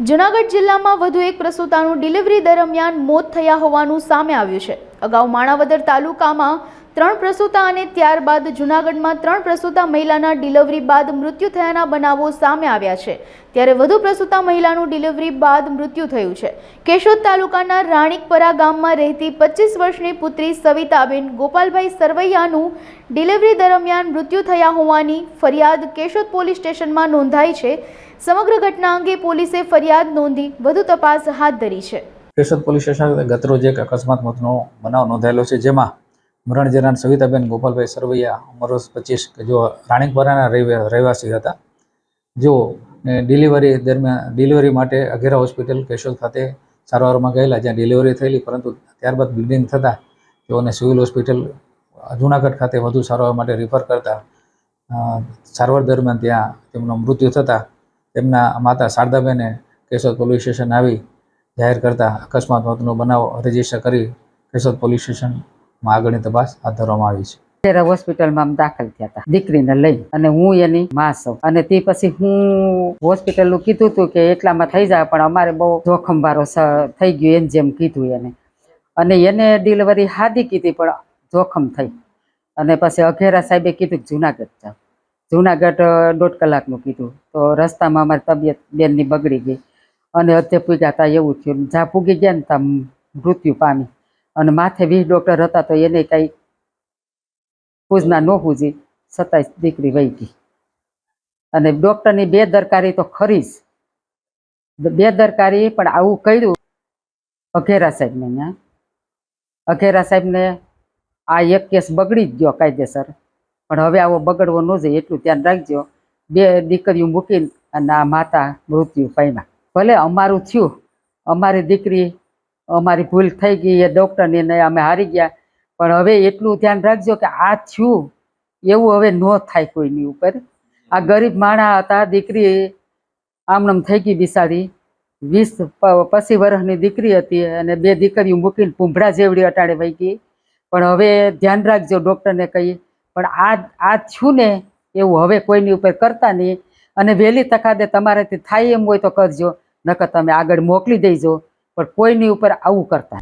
જૂનાગઢ જિલ્લામાં વધુ એક પ્રસૂતાનું ડિલિવરી દરમિયાન મોત થયા હોવાનું સામે આવ્યું છે। અગાઉ માણાવદર તાલુકામાં 3 પ્રસૂતા અને ત્યારબાદ જૂનાગઢમાં 3 પ્રસૂતા મહિલાના ડિલિવરી બાદ મૃત્યુ થયાના બનાવો સામે આવ્યા છે। ત્યારે વધુ પ્રસૂતા મહિલાનું ડિલિવરી બાદ મૃત્યુ થયું છે। કેશોદ તાલુકાના રાણીકપરા ગામમાં રહેતી 25 વર્ષની પુત્રી સવિતાબેન ગોપાલભાઈ સરવૈયાનું ડિલિવરી દરમિયાન મૃત્યુ થયા હોવાની ફરિયાદ કેશોદ પોલીસ સ્ટેશનમાં નોંધાઈ છે। સમગ્ર ઘટના અંગે પોલીસે ફરિયાદ નોંધી વધુ તપાસ હાથ ધરી છે। કેશોદ પોલીસ સ્ટેશન ગતરોજ એક અકસ્માત મોતનો બનાવ નોંધાયેલો છે, જેમાં મરણ જનાર સવિતાબેન ગોપાલભાઈ સરવૈયા ઉંમર વર્ષ 25 કે જો રાણીકપરાના રહેવાસી હતા। જેઓ ડિલિવરી માટે અઘેરા હોસ્પિટલ કેશોદ ખાતે સારવારમાં ગયેલા, જ્યાં ડિલિવરી થયેલી, પરંતુ ત્યારબાદ બ્લીડિંગ થતાં તેઓને સિવિલ હોસ્પિટલ જૂનાગઢ ખાતે વધુ સારવાર માટે રિફર કરતા સારવાર દરમિયાન ત્યાં તેમનું મૃત્યુ થતાં તેમના માતા શારદાબેને કેશોદ પોલીસ સ્ટેશન આવી જાહેર કરતા અકસ્માત મોતનો બનાવ રજીસ્ટર કરી કેશોદ પોલીસ સ્ટેશનમાં આગળની તપાસ હાથ ધરવામાં આવી છે। હોસ્પિટલમાં દાખલ થયા હતા દીકરીને લઈ, અને હું એની માં છું, અને તે પછી હું હોસ્પિટલનું કીધું હતું કે એટલામાં થઈ જાય, પણ અમારે બહુ જોખમ વાળો થઈ ગયું એને જેમ કીધું એને, અને એને ડિલિવરી હાદી કીધી પણ જોખમ થઈ, અને પછી અઘેરા સાહેબે કીધું કે જુનાગઢ જાઓ। જુનાગઢ 1.5 કલાકનું કીધું, તો રસ્તામાં અમારી તબિયત બેનની બગડી ગઈ અને અત્યારે પૂગ્યા હતા એવું થયું। જ્યાં પૂગી ગયા ને ત્યાં મૃત્યુ પામી, અને માથે 20 ડૉક્ટર હતા તો એને કંઈ પૂજના ન પૂજી, છતાંય દીકરી વહી ગઈ। અને ડૉક્ટરની બેદરકારી તો ખરી જ, બેદરકારી, પણ આવું કર્યું અઘેરા સાહેબને। ત્યાં અઘેરા સાહેબને આ એક કેસ બગડી જ ગયો કાયદેસર, પણ હવે આવો બગડવો ન જોઈએ એટલું ધ્યાન રાખજો। 2 દીકરીઓ મૂકીને અને આ માતા મૃત્યુ પામ્યા। ભલે અમારું થયું, અમારી દીકરી, અમારી ભૂલ થઈ ગઈ, એ ડૉક્ટરને અમે હારી ગયા, પણ હવે એટલું ધ્યાન રાખજો કે આ થયું એવું હવે ન થાય કોઈની ઉપર। આ ગરીબ માણા હતા, દીકરી આમનામ થઈ ગઈ બિચારી, 20-25 વર્ષની દીકરી હતી, અને 2 દીકરીઓ મૂકીને પૂંભળા જેવડી અટાડે વહી ગઈ। પણ હવે ધ્યાન રાખજો, ડૉક્ટરને કહી, પણ આ થયું ને એવું હવે કોઈની ઉપર કરતા નહીં, અને વહેલી તકાદે તમારાથી થાય એમ હોય તો કરજો, નકર તમે આગળ મોકલી દેજો, પણ કોઈની ઉપર આવું કરતા।